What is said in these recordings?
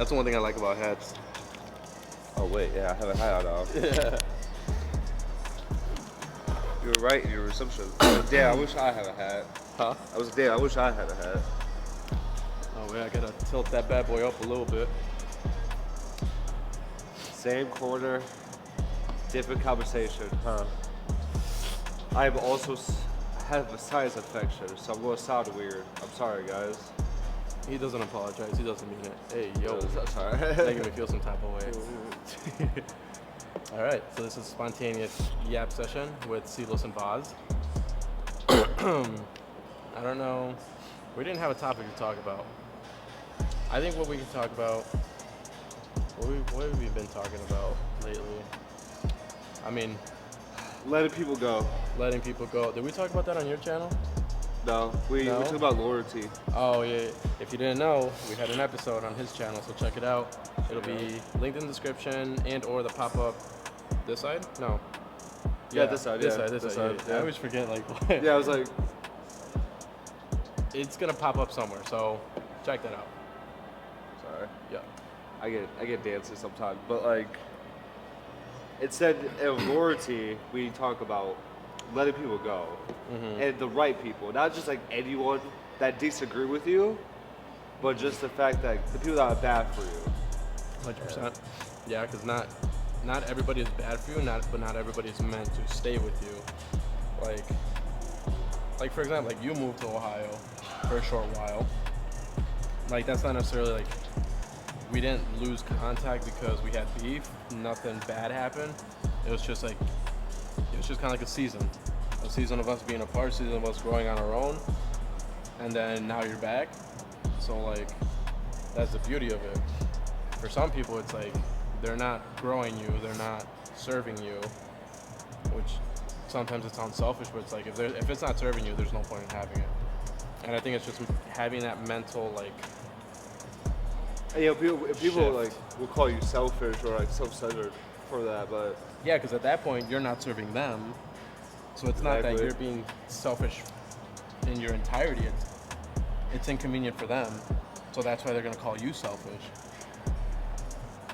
That's the one thing I like about hats. Oh wait, yeah, I have a hat on. Yeah. You were right in your assumption. Damn, I wish I had a hat. Huh? I wish I had a hat. Oh wait, I gotta tilt that bad boy up a little bit. Same corner, different conversation, huh? I have a sinus infection, so I'm going to sound weird. I'm sorry, guys. He doesn't apologize. He doesn't mean it. Hey, yo. Sorry. Making me feel some type of way. All right, so this is spontaneous yap session with CLOS and Vaz. I don't know. We didn't have a topic to talk about. I think what we can talk about. What have we been talking about lately? I mean, Letting people go. letting people go. Did we talk about that on your channel? No, we No? talked about loyalty. Oh yeah. If you didn't know, we had an episode on his channel, so check it out. It'll be linked in the description and or the pop-up this side? No. Yeah, this side. This yeah, side. This this side. side. Yeah. I Yeah. always forget like Yeah, I was like, it's gonna pop up somewhere, so check that out. sorry. Yeah. I get dances sometimes, but like, it said in loyalty we talk about letting people go, and the right people, not just like anyone that disagree with you, but just the fact that the people that are bad for you. 100%. Yeah, because not everybody is bad for you, but not everybody is meant to stay with you. Like for example, like you moved to Ohio for a short while. Like that's not necessarily like we didn't lose contact because we had beef. Nothing bad happened. It was just kind of like a season of us being apart, season of us growing on our own, and then now you're back. So like that's the beauty of it. For some people, it's like they're not growing you, they're not serving you, which sometimes it sounds selfish, but it's like if it's not serving you, there's no point in having it. And I think it's just having that mental like. And, you know, people Shift. like will call you selfish or like self-centered for that, but Yeah, because at that point you're not serving them, so it's not that Exactly. you're being selfish in your entirety. It's inconvenient for them, so that's why they're gonna call you selfish.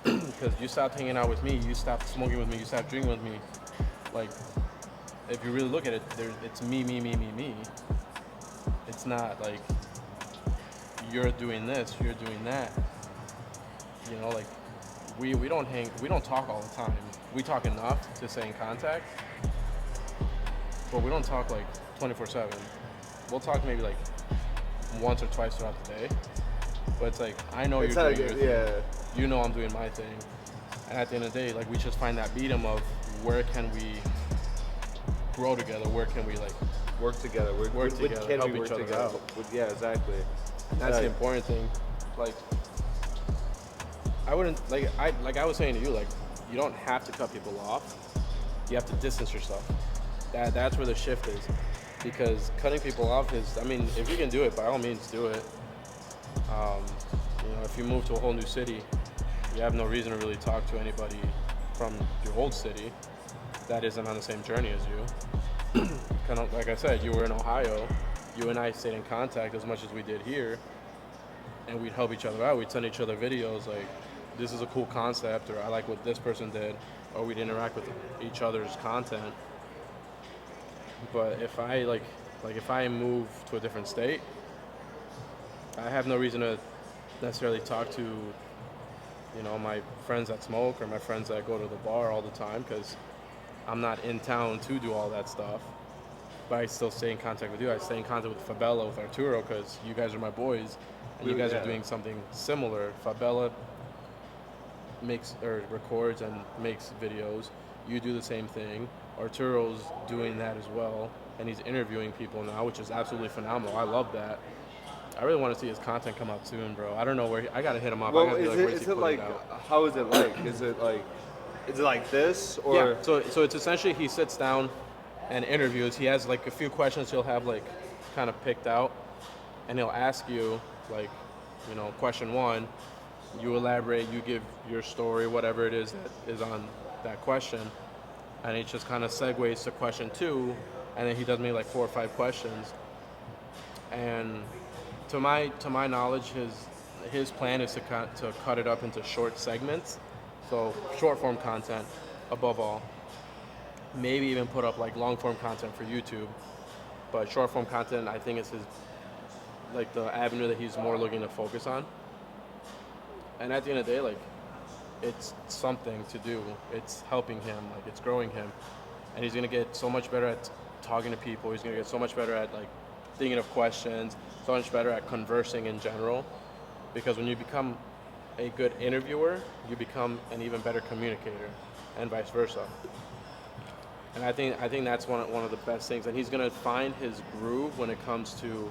Because you stopped hanging out with me, you stopped smoking with me, you stopped drinking with me. Like, if you really look at it, it's me. It's not like you're doing this, you're doing that. You know, like we don't talk all the time. We talk enough to stay in contact, but we don't talk like 24/7. We'll talk maybe like once or twice throughout the day. But it's like I know it's you're not doing like, your yeah. thing. You know I'm doing my thing. And at the end of the day, like we just find that medium of where can we grow together? Where can we like Work together. Work when together, can help we each work other together? out. Yeah, exactly. That's the Right. important thing. Like, I wouldn't like I was saying to you, like you don't have to cut people off. You have to distance yourself. That's where the shift is, because cutting people off is. I mean, if you can do it, by all means, do it. You know, if you move to a whole new city, you have no reason to really talk to anybody from your old city that isn't on the same journey as you. Kind of like I said, you were in Ohio. You and I stayed in contact as much as we did here, and we'd help each other out. We'd send each other videos like, this is a cool concept, or I like what this person did, or we'd interact with each other's content. But if I if I move to a different state, I have no reason to necessarily talk to, you know, my friends that smoke or my friends that go to the bar all the time, because I'm not in town to do all that stuff. But I still stay in contact with you. I stay in contact with Fabella, with Arturo, because you guys are my boys, and you guys are doing something similar. Fabella records and makes videos. You do the same thing. Arturo's doing that as well, and he's interviewing people now, which is absolutely phenomenal. I love that. I really want to see his content come out soon, bro. I don't know where I gotta hit him up. I Well, gotta be like, where's he putting it out? how is it like? Is it like this or? Yeah. So it's essentially he sits down and interviews. He has like a few questions he'll have like kind of picked out, and he'll ask you like, you know, question one. You elaborate. You give your story, whatever it is that is on that question, and he just kind of segues to question two, and then he does maybe like 4 or 5 questions. And to my knowledge, his plan is to cut it up into short segments, so short form content above all. Maybe even put up like long form content for YouTube, but short form content I think is his like the avenue that he's more looking to focus on. And at the end of the day, like it's something to do. It's helping him, like it's growing him, and he's gonna get so much better at talking to people. He's gonna get so much better at like thinking of questions, so much better at conversing in general. Because when you become a good interviewer, you become an even better communicator, and vice versa. And I think that's one of the best things. And he's gonna find his groove when it comes to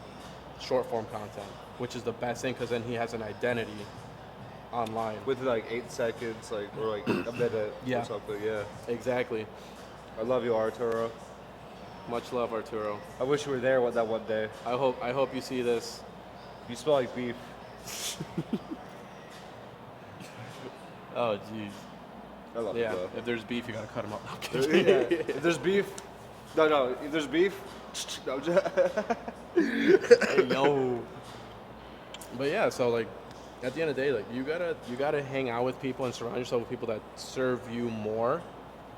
short form content, which is the best thing because then he has an identity online. With like 8 seconds, like or like a minute Yeah. or something. Yeah. Exactly. I love you, Arturo. Much love, Arturo. I wish you were there that one day. I hope you see this. You smell like beef. Oh, jeez. I love Yeah. you, bro. If there's beef, you gotta cut him up. Yeah. If there's beef, no. If there's beef, no, I'm just Hey, yo. But yeah, so like at the end of the day, like you gotta hang out with people and surround yourself with people that serve you more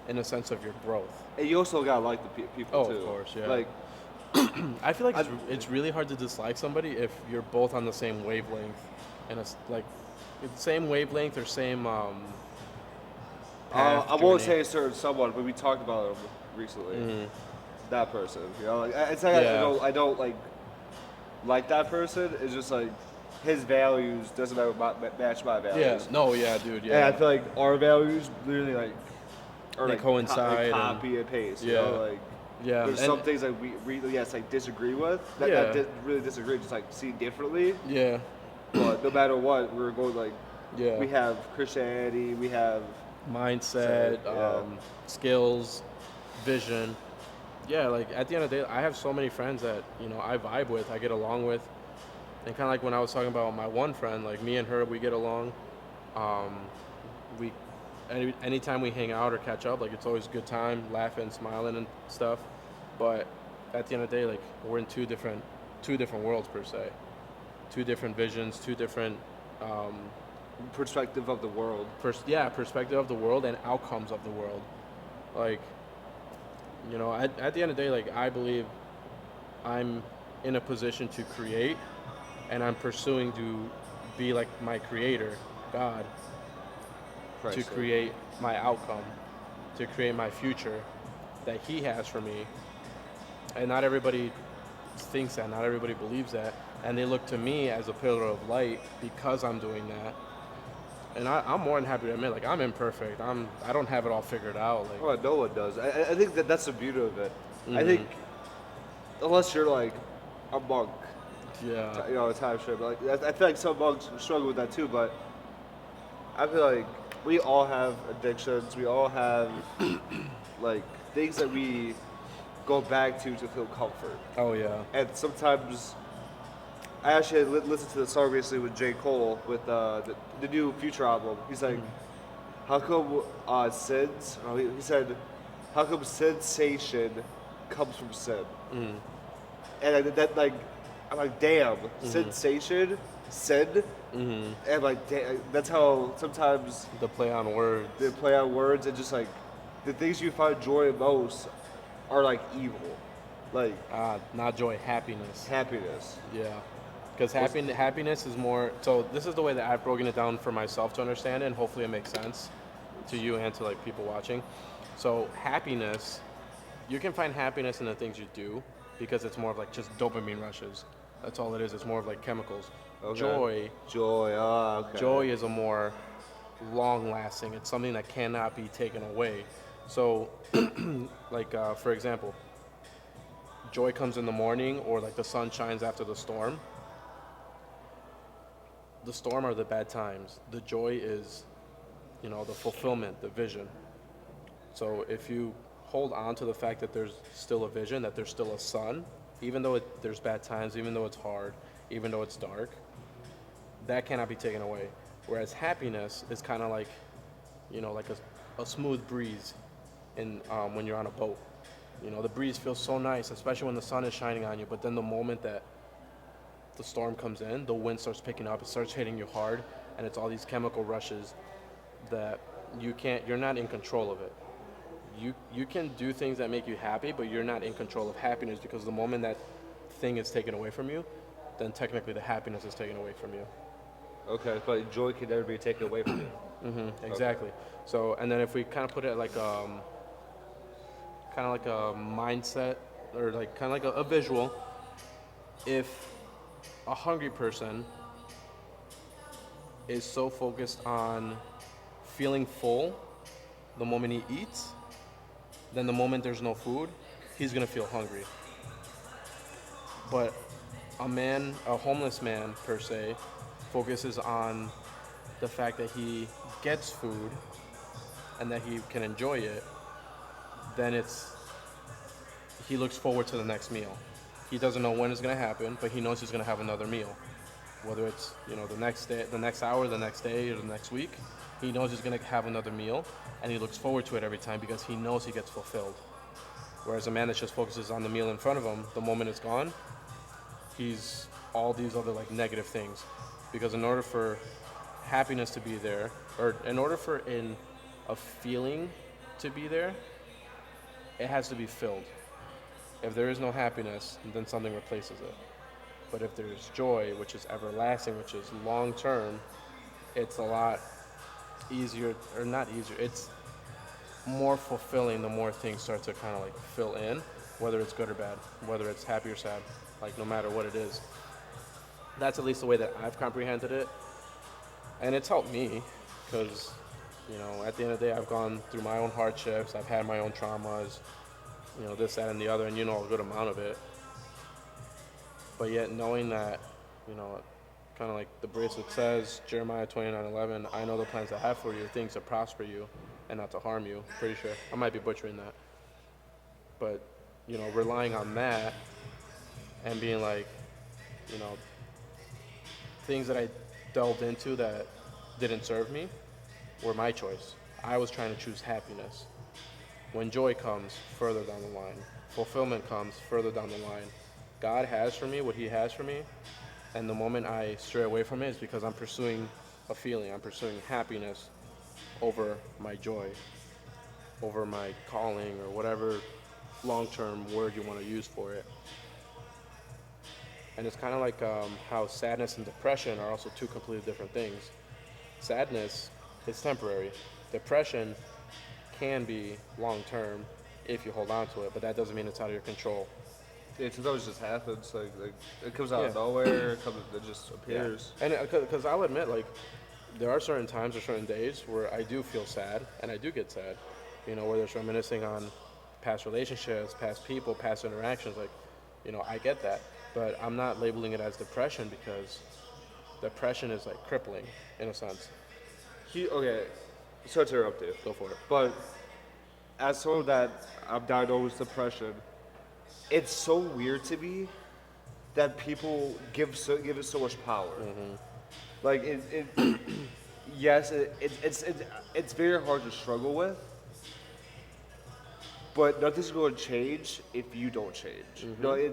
in a sense of your growth. And you also gotta like the people Oh, too. of course, yeah. Like, I feel like it's really hard to dislike somebody if you're both on the same wavelength, and it's like same wavelength or same. Path, I won't journey. say a certain someone, but we talked about him recently. Mhm. That person, you know, like it's like Yeah. I don't like that person. It's just like his values doesn't match my values. Yeah. No. Yeah, dude. And Yeah. I feel like our values literally like are They like coincide and- copy and paste. You Yeah. know, like Yeah. there's and- some things that we really like disagree with. That Yeah. really disagree, just like see differently. Yeah. But no matter what, we're going like Yeah. we have Christianity, we have Mindset, Yeah. skills, vision. Yeah, like at the end of the day, I have so many friends that I vibe with, I get along with, and kind of like when I was talking about my one friend, like me and her, we get along. We anytime we hang out or catch up, like it's always a good time, laughing, smiling, and stuff. But at the end of the day, like we're in two different worlds per se, two different visions, two different. perspective of the world. Perspective of the world and outcomes of the world. Like, at the end of the day, like I believe I'm in a position to create, and I'm pursuing to be like my creator, God, to create my outcome, to create my future that He has for me. And not everybody thinks that, not everybody believes that, and they look to me as a pillar of light because I'm doing that. And I'm more than happy to admit, like, I'm imperfect. I don't have it all figured out. Like, Well, no one does. I think that's the beauty of it. I Mhm. think unless you're like a monk, yeah, a time strip. Like I feel like some monks struggle with that too. But I feel like we all have addictions. We all have like things that we go back to feel comfort. oh yeah, And sometimes I actually listened to the song recently with J. Cole with the new Future album. He's like, how come sins? Oh, he said, how come sensation comes from sin? mm. And I'm like, damn, sensation, sin. Mm-hmm. And I'm like, damn, that's how sometimes The play on words. they play on words and just like the things you find joy in most are like evil, like Not joy, happiness. happiness. Yeah, because happiness is more. So this is the way that I've broken it down for myself to understand it, and hopefully it makes sense to you and to like people watching. So happiness, you can find happiness in the things you do because it's more of like just dopamine rushes. That's all it is. It's more of like chemicals. Okay. Joy Okay. Joy is a more long-lasting. It's something that cannot be taken away. So, like for example, joy comes in the morning, or like the sun shines after the storm. The storm are the bad times. The joy is, the fulfillment, the vision. So if you hold on to the fact that there's still a vision, that there's still a sun, even though there's bad times, even though it's hard, even though it's dark, that cannot be taken away. Whereas happiness is kind of like, like a smooth breeze when you're on a boat. The breeze feels so nice, especially when the sun is shining on you. But then the moment that the storm comes in, the wind starts picking up, it starts hitting you hard, and it's all these chemical rushes that you're not in control of it. You can do things that make you happy, but you're not in control of happiness, because the moment that thing is taken away from you, then technically the happiness is taken away from you. Okay, but joy can never be taken away from you. Exactly. So, and then if we kind of put it like kind of like a mindset, or like kind of like a visual, if a hungry person is so focused on feeling full the moment he eats, then the moment there's no food, he's gonna feel hungry. But a homeless man per se, focuses on the fact that he gets food and that he can enjoy it, then he looks forward to the next meal. He doesn't know when it's gonna happen, but he knows he's gonna have another meal. Whether it's the next day, the next hour, the next day, or the next week, he knows he's gonna have another meal, and he looks forward to it every time because he knows he gets fulfilled. Whereas a man that just focuses on the meal in front of him, the moment it's gone, he's all these other like negative things. Because in order for happiness to be there, or in order for a feeling to be there, it has to be filled. If there is no happiness, then something replaces it. But if there's joy, which is everlasting, which is long term, it's a lot easier, or not easier, it's more fulfilling the more things start to kind of like fill in, whether it's good or bad, whether it's happy or sad, like no matter what it is. That's at least the way that I've comprehended it. And it's helped me because, at the end of the day, I've gone through my own hardships, I've had my own traumas, this, that, and the other, and a good amount of it. But yet knowing that, kind of like the bracelet says, Jeremiah 29:11, I know the plans I have for you, things to prosper you and not to harm you. Pretty sure. I might be butchering that. But, relying on that and being like, things that I delved into that didn't serve me were my choice. I was trying to choose happiness. When joy comes further down the line, fulfillment comes further down the line. God has for me what he has for me, and the moment I stray away from it is because I'm pursuing a feeling. I'm pursuing happiness over my joy, over my calling, or whatever long-term word you want to use for it. And it's kind of like how sadness and depression are also two completely different things. Sadness is temporary. Depression can be long-term if you hold on to it, but that doesn't mean it's out of your control. It sometimes just happens. Like it comes out of nowhere. It just appears. Yeah. And because I'll admit, like, there are certain times or certain days where I do feel sad, and I do get sad. Whether it's reminiscing on past relationships, past people, past interactions. Like, I get that, but I'm not labeling it as depression because depression is like crippling in a sense. Okay, sorry to interrupt you. Go for it. But as someone that I'm diagnosed with depression, it's so weird to me that people give it so much power. Mm-hmm. Like yes, it's very hard to struggle with, but nothing's going to change if you don't change. Mm-hmm. No,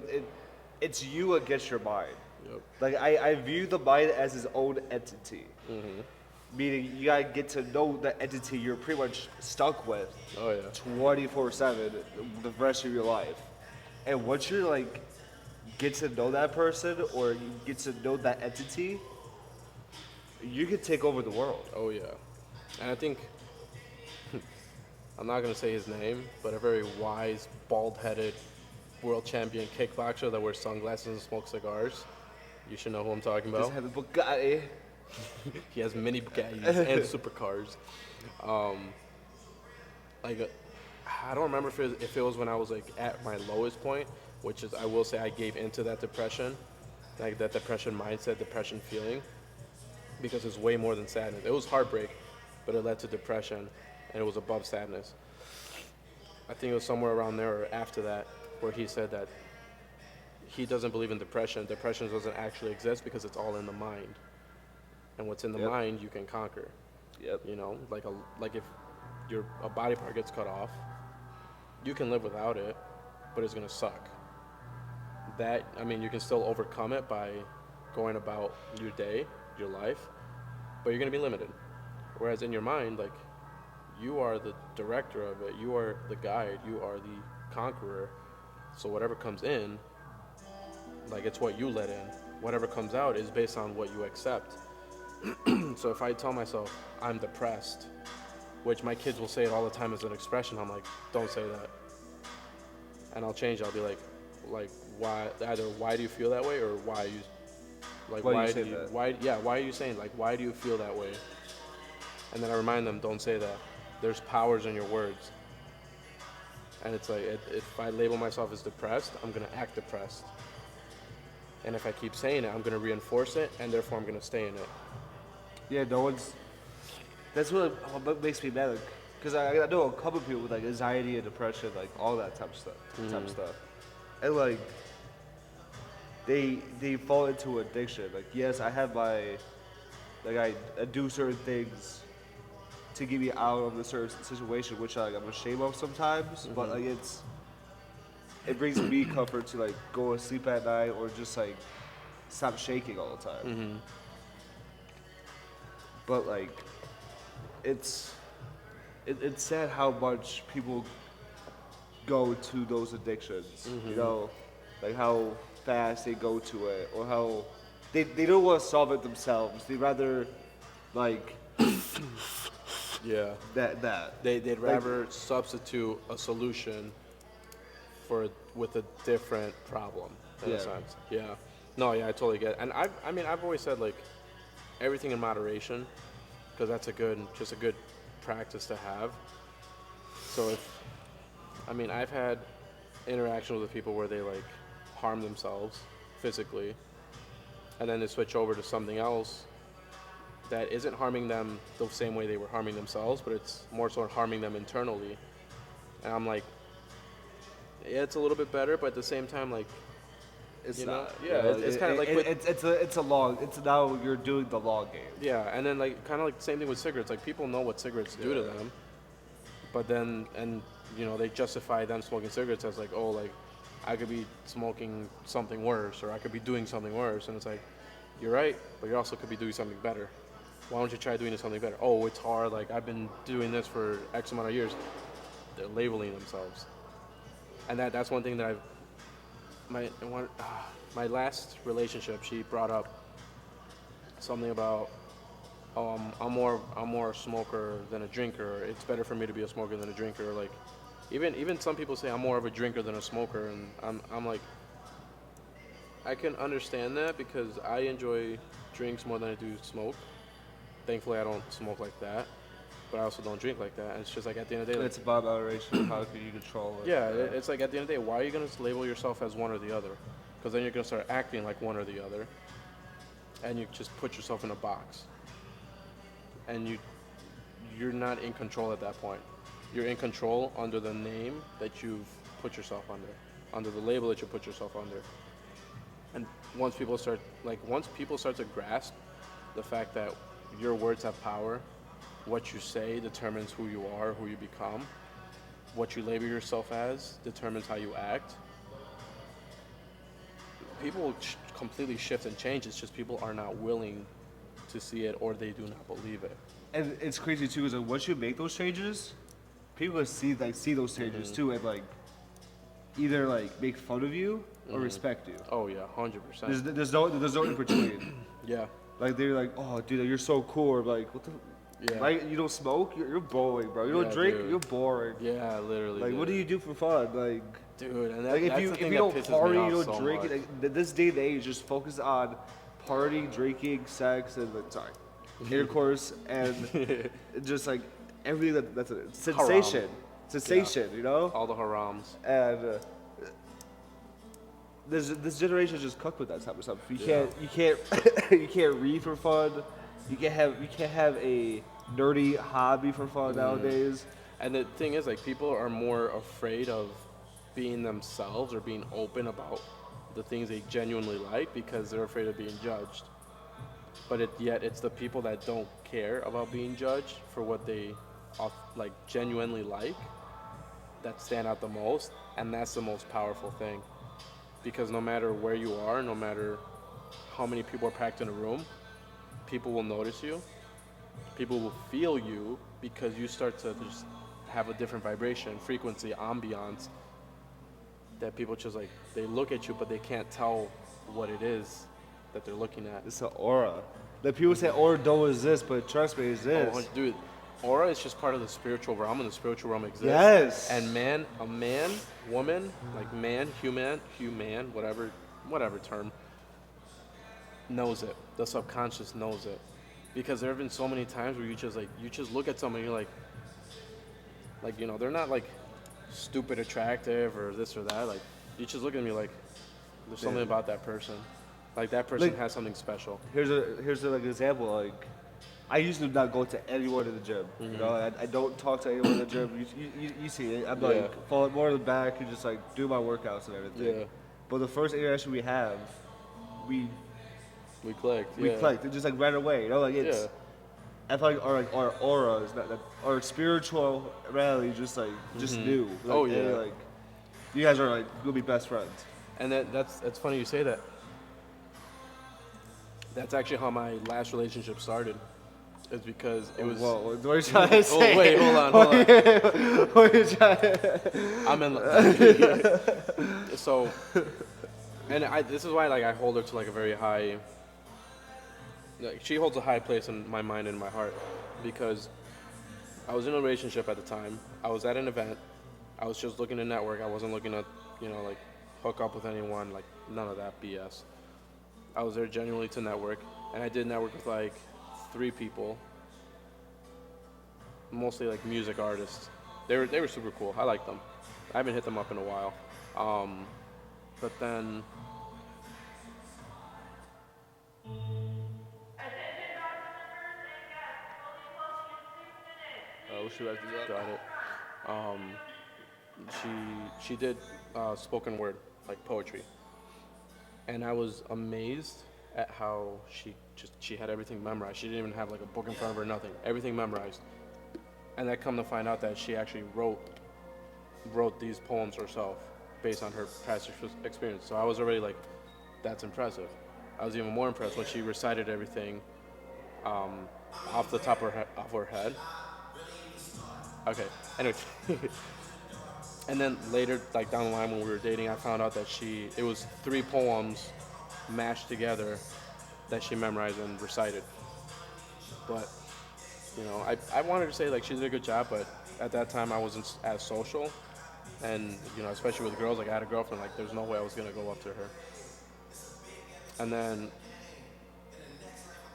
it's you against your mind. Yep. Like I view the mind as its own entity. Mm-hmm. Meaning you gotta get to know the entity you're pretty much stuck with. Oh yeah. 24/7 the rest of your life. And once you're like get to know that person or you get to know that entity, you can take over the world. Oh yeah. And I think I'm not gonna say his name, but a very wise, bald-headed world champion kickboxer that wears sunglasses and smokes cigars. You should know who I'm talking about. Just have a Bugatti. He has mini Bugattis and supercars. I don't remember if it was when I was like at my lowest point, which is I will say I gave into that depression, like that depression mindset, depression feeling, because it's way more than sadness. It was heartbreak, but it led to depression, and it was above sadness. I think it was somewhere around there or after that where he said that he doesn't believe in depression. Depression doesn't actually exist because it's all in the mind. And what's in the mind, you can conquer. Yep. Like if a body part gets cut off, you can live without it, but it's gonna suck. You can still overcome it by going about your day, your life, but you're gonna be limited. Whereas in your mind, like, you are the director of it, you are the guide, you are the conqueror. So whatever comes in, like, it's what you let in. Whatever comes out is based on what you accept. So if I tell myself I'm depressed, which my kids will say it all the time as an expression, I'm like, don't say that. And I'll change it. I'll be like, why? Either why do you feel that way, or why you, like, Why do you why say do you, that? why, yeah, why are you saying, like, why do you feel that way? And then I remind them, don't say that. There's powers in your words. And it's like, if I label myself as depressed, I'm gonna act depressed. And if I keep saying it, I'm gonna reinforce it, and therefore I'm gonna stay in it. Yeah, no one's. That's what makes me mad. Because I know a couple people with like anxiety and depression, like all that type of stuff. And like they fall into addiction. Like yes, I have my like I do certain things to get me out of a certain situation, which like, I'm ashamed of sometimes. But like it brings me comfort to like go to sleep at night or just like stop shaking all the time. But like it's sad how much people go to those addictions. You know, like how fast they go to it, or how they don't want to solve it themselves. They rather like Yeah. that. They'd Like, rather substitute a solution with a different problem, in a Yeah. sense. Yeah. No, yeah, I totally get it. And I've always said, like, everything in moderation, because that's just a good practice to have. So I've had interactions with people where they, like, harm themselves physically, and then they switch over to something else that isn't harming them the same way they were harming themselves, but it's more so harming them internally. And I'm like, yeah, it's a little bit better, but at the same time, like, it's you know, not. yeah, it's kind of like with, it's a long. It's now you're doing the long game. yeah, and then, like, kind of like the same thing with cigarettes. Like, people know what cigarettes do to them, but then, and they justify them smoking cigarettes as like, oh, like, I could be smoking something worse, or I could be doing something worse, and it's like, you're right, but you also could be doing something better. Why don't you try doing something better? Oh, it's hard. Like, I've been doing this for X amount of years. They're labeling themselves, and that's one thing that my last relationship, she brought up something about, oh, I'm more a smoker than a drinker. It's better for me to be a smoker than a drinker. Like, even some people say I'm more of a drinker than a smoker, and I'm like, I can understand that because I enjoy drinks more than I do smoke. Thankfully, I don't smoke like that, but I also don't drink like that. And it's just like, at the end of the day, like, It's about moderation. How can you control it? yeah, it's like, at the end of the day, why are you gonna label yourself as one or the other? Because then you're gonna start acting like one or the other, and you just put yourself in a box, and you're not in control at that point. You're in control under the name that you've put yourself under the label that you put yourself under. And once people start to grasp the fact that your words have power, what you say determines who you are, who you become. What you label yourself as determines how you act. People will completely shift and change. It's just people are not willing to see it, or they do not believe it. And it's crazy too, is like once you make those changes, people will see those changes too, and like either like make fun of you or respect you. Oh yeah, 100%. There's no in between. Yeah, Like they're like, oh dude, you're so cool. Or like, what the? yeah, Like you don't smoke, you're boring, bro. You don't Yeah, drink, dude. you're boring. yeah, literally. Like, what do you do for fun? Like, dude? And like that's if the thing you that don't pisses party, me you off don't so drink. much. Like, this day and age, just focus on partying, drinking, sex, and intercourse, and just like everything that's a sensation, sensation, you know. All the harams. And this generation is just cooked with that type of stuff. You Yeah. can't you can't read for fun. You can't have a nerdy hobby for fun nowadays. And the thing is, like, people are more afraid of being themselves or being open about the things they genuinely like because they're afraid of being judged. But yet it's the people that don't care about being judged for what they like genuinely like that stand out the most, and that's the most powerful thing. Because no matter where you are, no matter how many people are packed in a room, people will notice you. People will feel you because you start to just have a different vibration, frequency, ambiance that people just like, they look at you, but they can't tell what it is that they're looking at. It's an aura. The people say aura don't exist, but trust me, it exists. Oh, dude, aura is just part of the spiritual realm, and the spiritual realm exists. Yes. And a man, woman, like man, human, whatever term, knows it. The subconscious knows it. Because there have been so many times where you just look at someone and you're like, you know, they're not like stupid attractive or this or that. Like, you just look at me like, there's something about that person. Like, that person has something special. Here's a like example. Like, I used to not go to anyone in the gym. You know, I don't talk to anyone in the gym. You see it. I'm like falling more in the back and just like do my workouts and everything. Yeah. But the first interaction we have, we clicked. clicked. It just like right away. You know, like it's. I feel like our aura is not that our spiritual reality just new. Like, like you guys are like gonna be best friends. And that's funny you say that. That's actually how my last relationship started. Is because it was. Whoa, what are you trying to say? Oh wait, hold on. What are you trying to... I'm in. So, and this is why like I hold her to like a very high. Like, she holds a high place in my mind and my heart, because I was in a relationship at the time. I was at an event. I was just looking to network. I wasn't looking to, you know, like hook up with anyone. Like, none of that BS. I was there genuinely to network, and I did network with like 3 people, mostly like music artists. They were super cool. I liked them. I haven't hit them up in a while. But then. She wrapped it up. Got it. She did spoken word, like poetry, and I was amazed at how she had everything memorized. She didn't even have like a book in front of her, nothing. Everything memorized. And I come to find out that she actually wrote these poems herself based on her past experience. So I was already like, that's impressive. I was even more impressed when she recited everything off the top of her head. Okay, anyway. And then later, like down the line when we were dating, I found out that it was 3 poems mashed together that she memorized and recited. But, you know, I wanted to say like she did a good job, but at that time I wasn't as social. And, you know, especially with girls, like I had a girlfriend, like there's no way I was gonna go up to her. And then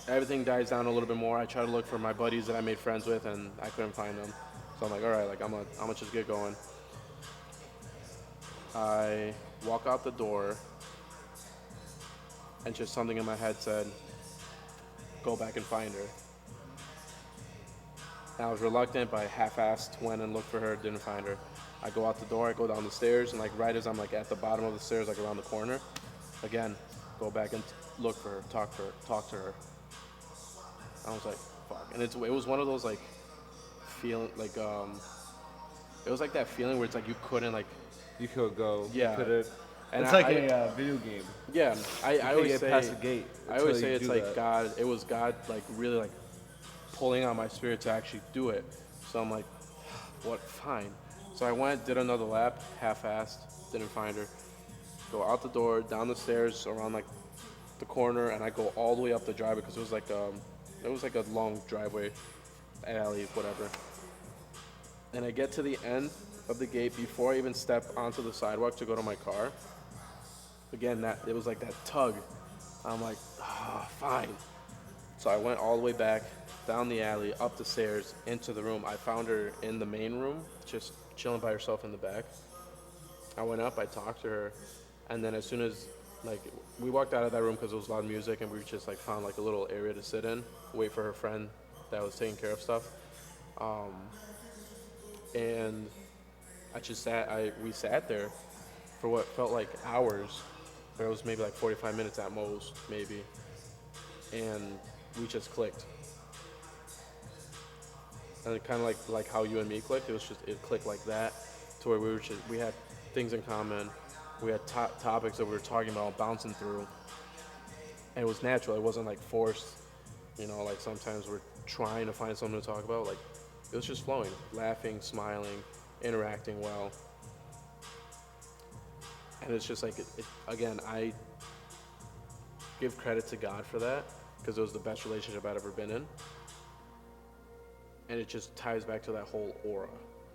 everything dies down a little bit more. I try to look for my buddies that I made friends with, and I couldn't find them. So I'm like, all right, like I'm gonna just get going. I walk out the door, and just something in my head said, go back and find her. And I was reluctant, but I half-assed, went and looked for her, didn't find her. I go out the door, I go down the stairs, and like right as I'm like at the bottom of the stairs, like around the corner, again, go back and look for her, talk to her. I was like, fuck. And it was one of those like feeling, like it was like that feeling where it's like you couldn't like. You could go. Yeah. You couldn't. And it's like a video game. Yeah, I always get say. Past the gate I always say it's like that. God. It was God like really like pulling on my spirit to actually do it. So I'm like, what? Fine. So I went, did another lap, half-assed, didn't find her. Go out the door, down the stairs, around like the corner, and I go all the way up the driveway because it was like a long driveway, alley, whatever. And I get to the end of the gate before I even step onto the sidewalk to go to my car. Again, it was like that tug. I'm like, fine. So I went all the way back, down the alley, up the stairs, into the room. I found her in the main room, just chilling by herself in the back. I went up, I talked to her, and then as soon as, like, we walked out of that room because it was loud music, and we just, like, found, like, a little area to sit in, wait for her friend that was taking care of stuff. And we sat there for what felt like hours, but it was maybe like 45 minutes at most, maybe. And we just clicked. And it kind of like how you and me clicked, it clicked like that, to where we had things in common, we had topics that we were talking about, bouncing through. And it was natural. It wasn't like forced. You know, like sometimes we're trying to find something to talk about. Like it was just flowing, laughing, smiling, interacting well. And it's just like, again, I give credit to God for that because it was the best relationship I'd ever been in. And it just ties back to that whole aura.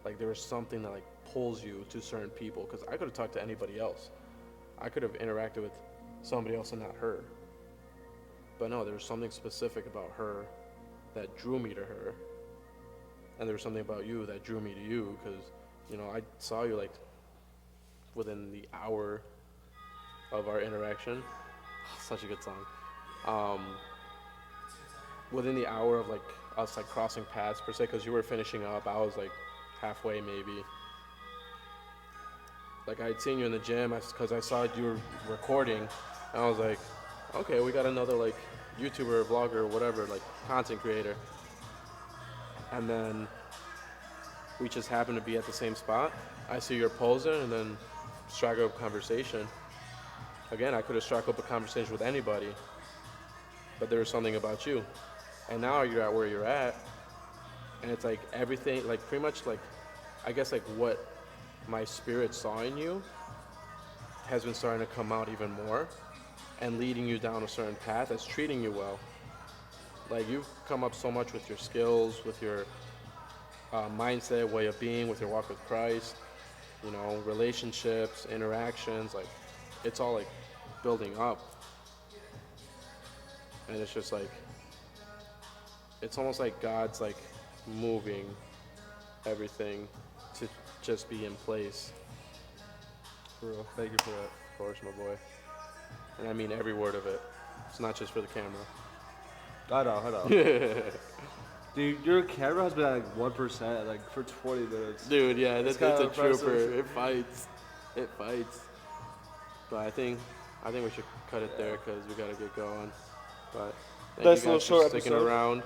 Like there was something that like pulls you to certain people because I could have talked to anybody else. I could have interacted with somebody else and not her. But no, there was something specific about her that drew me to her. And there was something about you that drew me to you because, you know, I saw you like within the hour of our interaction. Such a good song. Within the hour of like us like crossing paths per se, because you were finishing up, I was like halfway maybe. Like I had seen you in the gym because I saw you were recording, and I was like, okay, we got another like YouTuber, vlogger, whatever, like content creator. And then we just happened to be at the same spot. I see you're posing, and then strike up a conversation. Again, I could have struck up a conversation with anybody, but there was something about you. And now you're at where you're at, and it's like everything, like pretty much like, I guess like what my spirit saw in you has been starting to come out even more and leading you down a certain path that's treating you well. Like you've come up so much with your skills, with your mindset, way of being, with your walk with Christ, you know, relationships, interactions, like it's all like building up. And it's just like, it's almost like God's like moving everything to just be in place. For real. Thank you for that. Of course, my boy. And I mean every word of it. It's not just for the camera. I know. Dude, your camera has been at like 1% like for 20 minutes. Dude, yeah, that's a impressive. trooper. It fights. It fights. But I think we should cut it there because we gotta get going. But thank Nice you little guys short for sticking episode. around.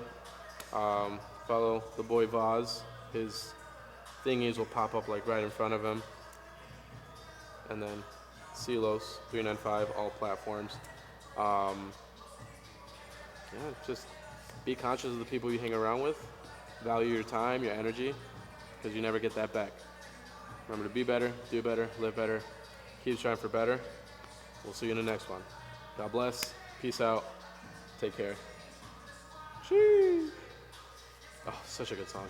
Follow the boy Vaz. His thingies will pop up like right in front of him. And then CLOS 395, all platforms. Yeah, just be conscious of the people you hang around with. Value your time, your energy, because you never get that back. Remember to be better, do better, live better. Keep trying for better. We'll see you in the next one. God bless. Peace out. Take care. Sheesh. Oh, such a good song.